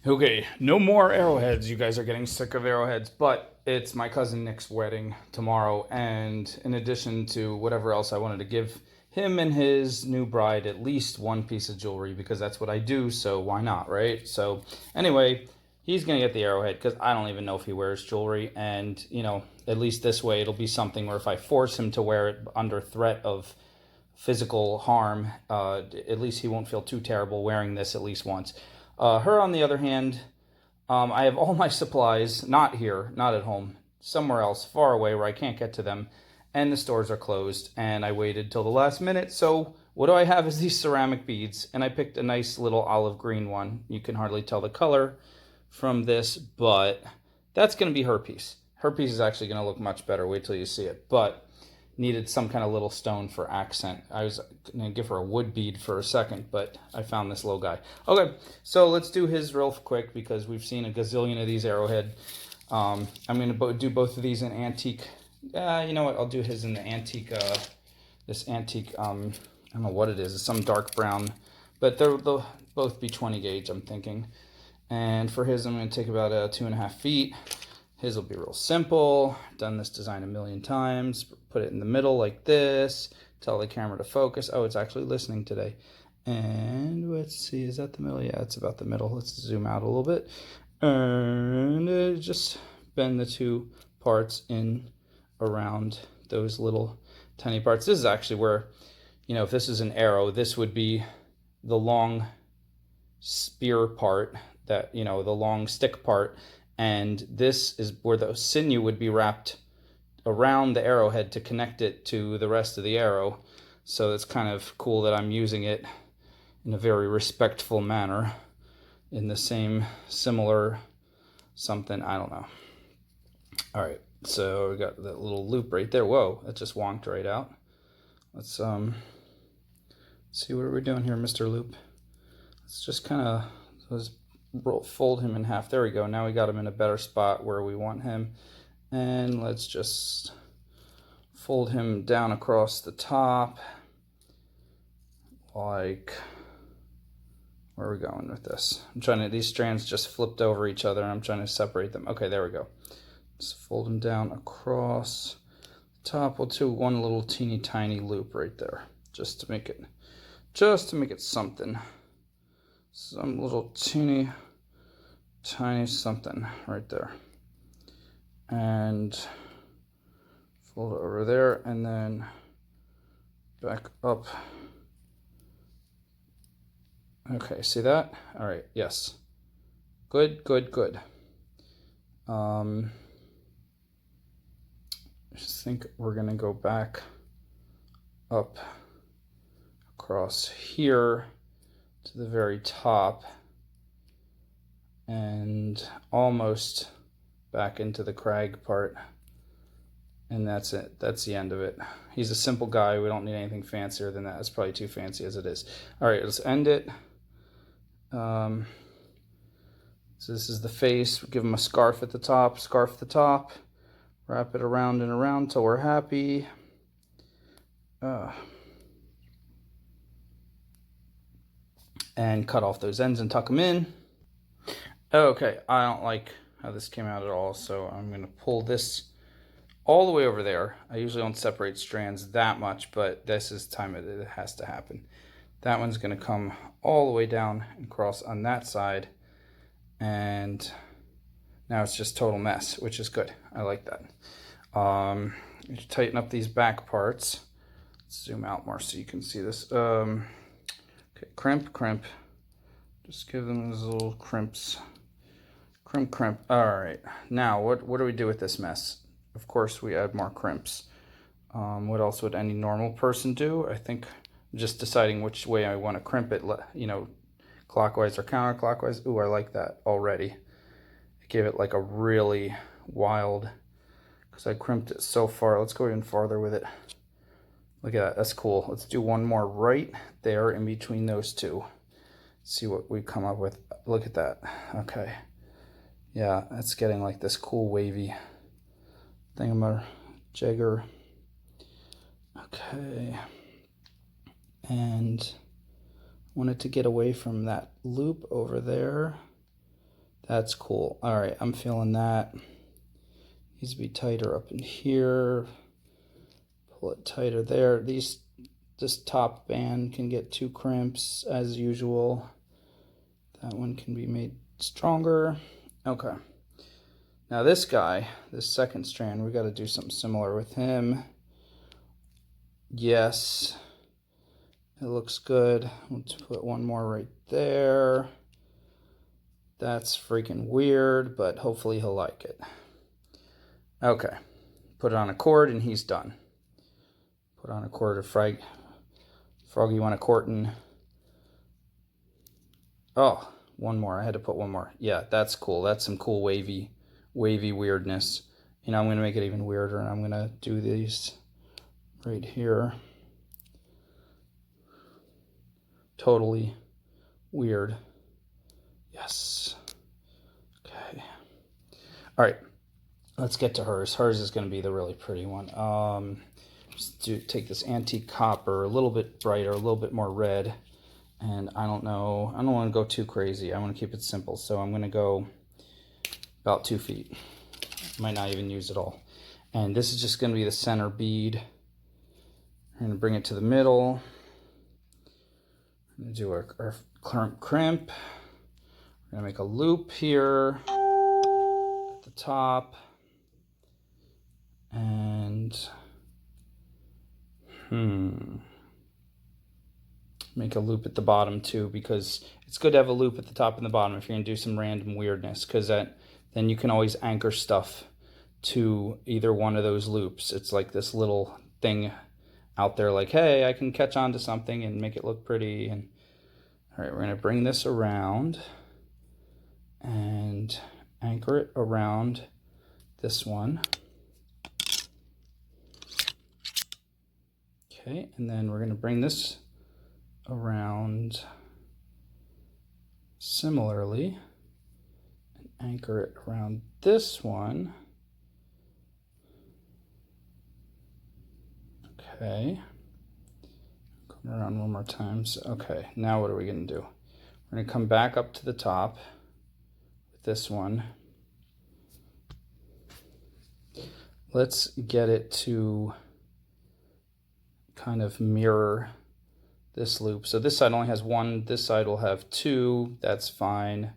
Okay, no more arrowheads. You guys are getting sick of arrowheads, but it's my cousin Nick's wedding tomorrow, and in addition to whatever else I wanted to give him and his new bride at least one piece of jewelry because that's what I do, so why not, right? So, anyway, he's gonna get the arrowhead because I don't even know if he wears jewelry, and at least this way it'll be something where if I force him to wear it under threat of physical harm, at least he won't feel too terrible wearing this at least once. Her, on the other hand, I have all my supplies not here, not at home, somewhere else, far away where I can't get to them, and the stores are closed. And I waited till the last minute. So what do I have is these ceramic beads, and I picked a nice little olive green one. You can hardly tell the color from this, but that's going to be her piece. Her piece is actually going to look much better. Wait till you see it. But needed some kind of little stone for accent. I was going to give her a wood bead for a second, but I found this little guy. Okay, so let's do his real quick because we've seen a gazillion of these arrowhead. I'm going to do both of these in antique. You know what? I'll do his in the antique, this antique, I don't know what it is. It's some dark brown, but they'll both be 20 gauge, I'm thinking. And for his, I'm going to take about 2.5 feet. His will be real simple. Done this design a million times. Put it in the middle like this. Tell the camera to focus. Oh, it's actually listening today. And let's see, is that the middle? Yeah, it's about the middle. Let's zoom out a little bit. And just bend the two parts in around those little tiny parts. This is actually where, if this is an arrow, this would be the long spear part, that, the long stick part. And this is where the sinew would be wrapped around the arrowhead to connect it to the rest of the arrow. So it's kind of cool that I'm using it in a very respectful manner in the same similar something. I don't know. All right, so we got that little loop right there. Whoa, that just wonked right out. Let's see, what are we doing here, Mr. Loop? Let's just kind of fold him in half. There we go. Now we got him in a better spot where we want him. And let's just fold him down across the top. Like, where are we going with this? These strands just flipped over each other and I'm trying to separate them. Okay, there we go. Just fold them down across the top. We'll do one little teeny tiny loop right there, just to make it something. Some little teeny tiny something right there. And fold it over there and then back up. Okay, see that? All right, yes. Good, good, good. I just think we're gonna go back up across here to the very top and almost back into the crag part, and that's it. That's the end of it. He's a simple guy. We don't need anything fancier than that. It's probably too fancy as it is. All right, let's end it. So this is the face. We'll give him a scarf at the top, wrap it around and around till we're happy. And cut off those ends and tuck them in. Okay, I don't like how this came out at all, so I'm going to pull this all the way over there. I usually don't separate strands that much, but this is time it has to happen. That one's going to come all the way down and cross on that side, and now it's just total mess, which is good. I like that. Tighten up these back parts. Let's zoom out more so you can see this. Okay, crimp, crimp. Just give them those little crimps. Crimp, crimp. All right. Now, what do we do with this mess? Of course, we add more crimps. What else would any normal person do? I think I'm just deciding which way I want to crimp it, clockwise or counterclockwise. Ooh, I like that already. I gave it like a really wild, because I crimped it so far. Let's go even farther with it. Look at that. That's cool. Let's do one more right there in between those two. See what we come up with. Look at that. Okay. Yeah, it's getting like this cool wavy thingamajigger. Okay. And wanted to get away from that loop over there. That's cool. All right, I'm feeling that. Needs to be tighter up in here. Pull it tighter there. This top band can get 2 crimps as usual. That one can be made stronger. Okay. Now this guy, this second strand, we got to do something similar with him. Yes. It looks good. Let's put one more right there. That's freaking weird, but hopefully he'll like it. Okay. Put it on a cord and he's done. Put on a cord of Froggy want a cortin. Oh, one more. I had to put one more. Yeah, that's cool. That's some cool wavy weirdness. You know, I'm going to make it even weirder, and I'm going to do these right here. Totally weird. Yes. Okay. All right. Let's get to hers. Hers is going to be the really pretty one. Just take this antique copper, a little bit brighter, a little bit more red. And I don't know, I don't want to go too crazy. I want to keep it simple. So I'm going to go about 2 feet. Might not even use it all. And this is just going to be the center bead. We're going to bring it to the middle. We're going to do our crimp. We're going to make a loop here at the top. And make a loop at the bottom too, because it's good to have a loop at the top and the bottom if you're going to do some random weirdness, because then you can always anchor stuff to either one of those loops. It's like this little thing out there like, hey, I can catch on to something and make it look pretty. And all right, we're going to bring this around and anchor it around this one. Okay, and then we're going to bring this around similarly and anchor it around this one. Okay, come around one more time. So, okay, now what are we going to do? We're going to come back up to the top with this one. Let's get it to kind of mirror this loop. So this side only has 1, this side will have 2, that's fine.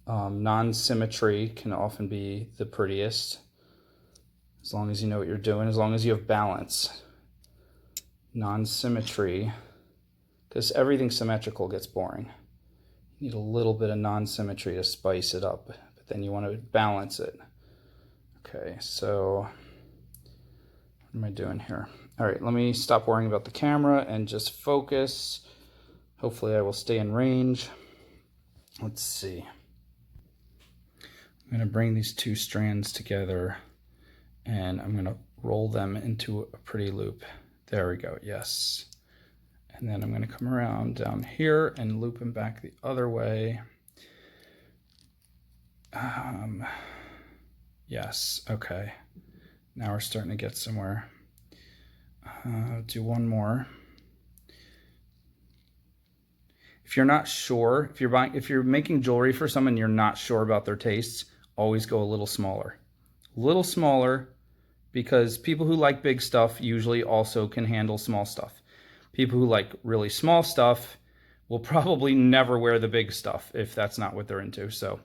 Non-symmetry can often be the prettiest, as long as you know what you're doing, as long as you have balance. Non-symmetry, because everything symmetrical gets boring. You need a little bit of non-symmetry to spice it up, but then you want to balance it. Okay, so what am I doing here? All right, let me stop worrying about the camera and just focus. Hopefully I will stay in range. Let's see. I'm going to bring these 2 strands together and I'm going to roll them into a pretty loop. There we go, yes. And then I'm going to come around down here and loop them back the other way. Yes, okay. Now we're starting to get somewhere. Do one more. If you're not sure, if you're making jewelry for someone you're not sure about their tastes, always go a little smaller. A little smaller, because people who like big stuff usually also can handle small stuff. People who like really small stuff will probably never wear the big stuff if that's not what they're into. So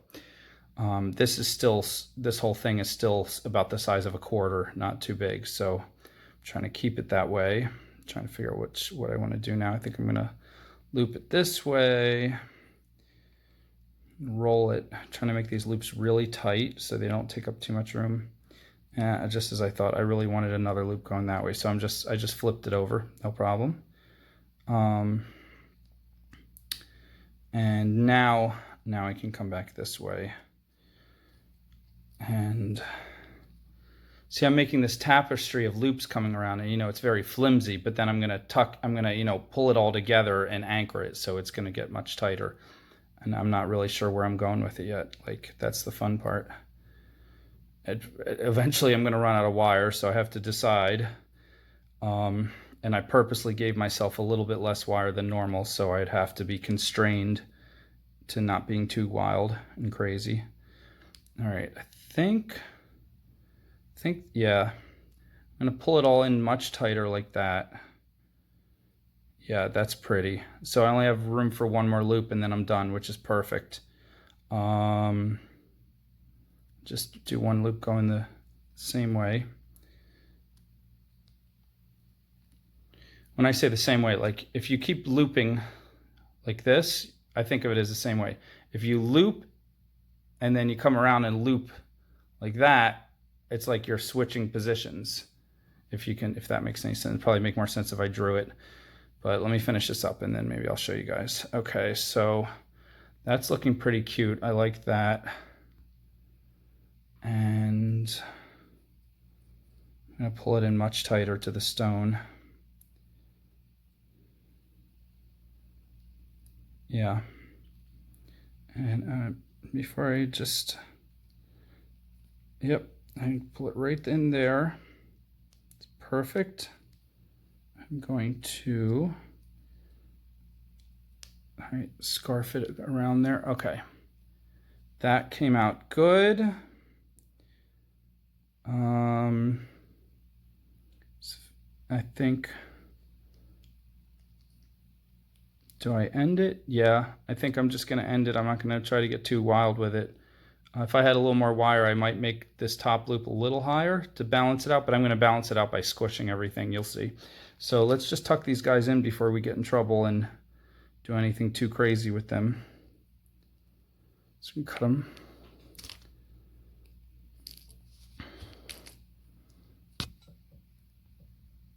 this whole thing is still about the size of a quarter, not too big. So I'm trying to keep it that way. I'm trying to figure out what I want to do now. I think I'm going to loop it this way, roll it, I'm trying to make these loops really tight so they don't take up too much room. Just as I thought, I really wanted another loop going that way, so I just flipped it over, no problem. And now I can come back this way. And see, I'm making this tapestry of loops coming around, and it's very flimsy, but then I'm going to pull it all together and anchor it, so it's going to get much tighter. And I'm not really sure where I'm going with it yet. Like, that's the fun part. Eventually I'm going to run out of wire, so I have to decide. And I purposely gave myself a little bit less wire than normal, so I'd have to be constrained to not being too wild and crazy. All right, I think, yeah, I'm gonna pull it all in much tighter like that. Yeah, that's pretty. So I only have room for one more loop and then I'm done, which is perfect. Just do one loop going the same way. When I say the same way, like if you keep looping like this, I think of it as the same way. If you loop and then you come around and loop like that, it's like you're switching positions. If that makes any sense. It'd probably make more sense if I drew it. But let me finish this up and then maybe I'll show you guys. Okay, so that's looking pretty cute. I like that. And I'm gonna pull it in much tighter to the stone. Yeah. And before I just, yep, I pull it right in there. It's perfect. I'm going to, all right, scarf it around there. Okay. That came out good. I think, do I end it? Yeah, I think I'm just going to end it. I'm not going to try to get too wild with it. If I had a little more wire, I might make this top loop a little higher to balance it out, but I'm going to balance it out by squishing everything, you'll see. So let's just tuck these guys in before we get in trouble and do anything too crazy with them. So we can cut them.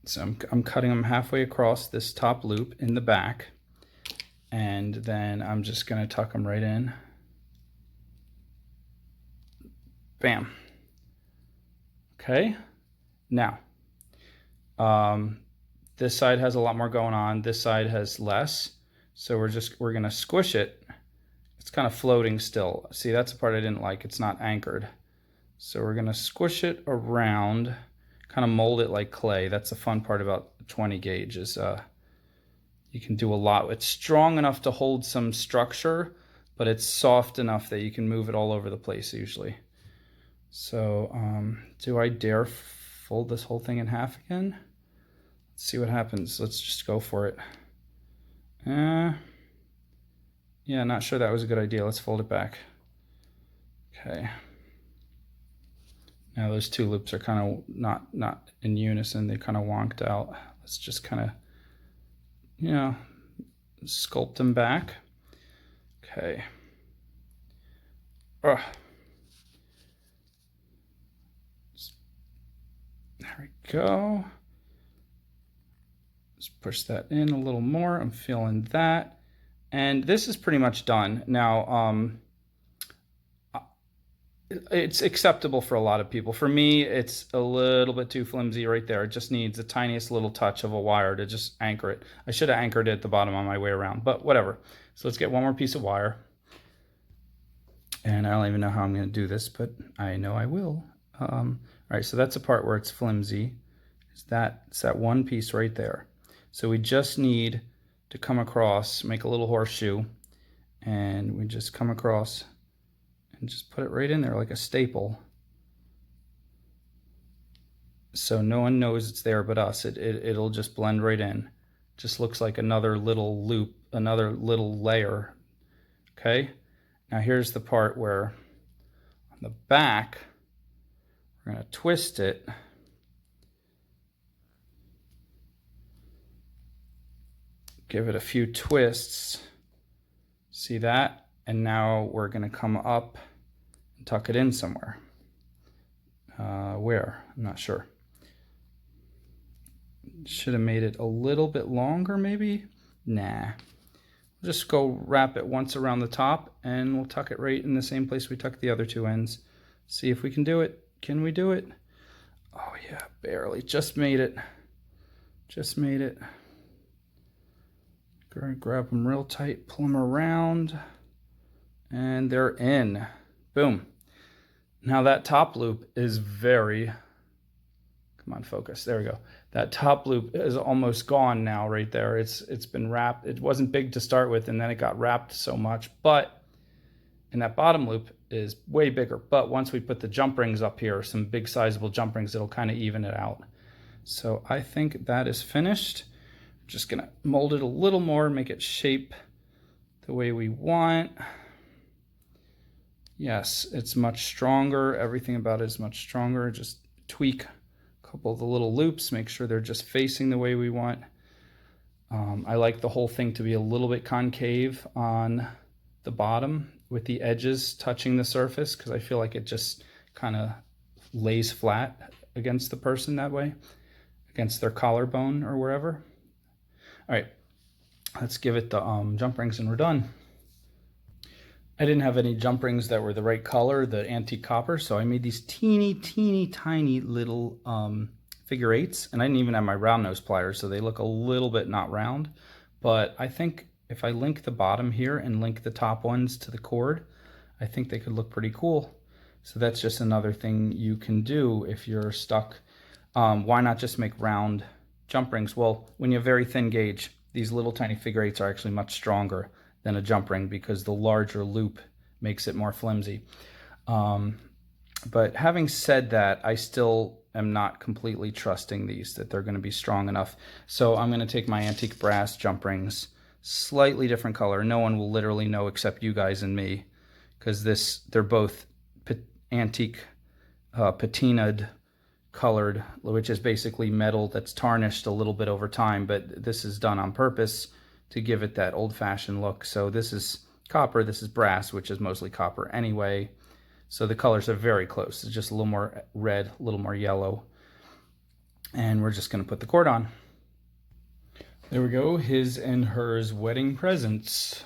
So I'm cutting them halfway across this top loop in the back, and then I'm just going to tuck them right in. Bam. Okay. Now, this side has a lot more going on. This side has less. So we're going to squish it. It's kind of floating still. See, that's the part I didn't like. It's not anchored. So we're going to squish it around, kind of mold it like clay. That's the fun part about the 20 gauge is you can do a lot. It's strong enough to hold some structure, but it's soft enough that you can move it all over the place usually. So do I dare fold this whole thing in half again? Let's see what happens. Let's just go for it. Yeah, not sure that was a good idea. Let's fold it back. Okay. Now those two loops are kind of not in unison. They kind of wonked out. Let's just kind of, sculpt them back. Okay. Ugh. There we go. Just push that in a little more. I'm feeling that. And this is pretty much done. Now, it's acceptable for a lot of people. For me, it's a little bit too flimsy right there. It just needs the tiniest little touch of a wire to just anchor it. I should have anchored it at the bottom on my way around, but whatever. So let's get one more piece of wire. And I don't even know how I'm going to do this, but I know I will. All right, so that's the part where it's flimsy. It's that one piece right there. So we just need to come across, make a little horseshoe, and we just come across and just put it right in there like a staple. So no one knows it's there but us. It'll just blend right in. Just looks like another little loop, another little layer. Okay? Now here's the part where on the back, we're going to twist it. Give it a few twists. See that? And now we're going to come up and tuck it in somewhere. Where? I'm not sure. Should have made it a little bit longer maybe? Nah. We'll just go wrap it once around the top and we'll tuck it right in the same place we tucked the other two ends. See if we can do it. Can we do it? Oh yeah, barely. Just made it. Just made it. Grab them real tight, pull them around, and they're in. Boom. Now that top loop is very, come on, focus. There we go. That top loop is almost gone now right there. It's been wrapped. It wasn't big to start with, and then it got wrapped so much, but and that bottom loop is way bigger. But once we put the jump rings up here, some big sizable jump rings, it'll kind of even it out. So I think that is finished. Just gonna mold it a little more, make it shape the way we want. Yes, it's much stronger. Everything about it is much stronger. Just tweak a couple of the little loops, make sure they're just facing the way we want. I like the whole thing to be a little bit concave on the bottom with the edges touching the surface, because I feel like it just kind of lays flat against the person that way, against their collarbone or wherever. All right, let's give it the jump rings and we're done. I didn't have any jump rings that were the right color, the antique copper, so I made these teeny tiny little figure eights, and I didn't even have my round nose pliers, so they look a little bit not round. But I think if I link the bottom here and link the top ones to the cord, I think they could look pretty cool. So that's just another thing you can do if you're stuck. Why not just make round jump rings? Well, when you have very thin gauge, these little tiny figure eights are actually much stronger than a jump ring because the larger loop makes it more flimsy. But having said that, I still am not completely trusting these, that they're going to be strong enough. So I'm going to take my antique brass jump rings, slightly different color. No one will literally know except you guys and me, because they're both antique patinaed colored, which is basically metal that's tarnished a little bit over time, but this is done on purpose to give it that old-fashioned look. So this is copper, this is brass, which is mostly copper anyway. So the colors are very close. It's just a little more red, a little more yellow. And we're just gonna put the cord on. There we go, his and hers wedding presents.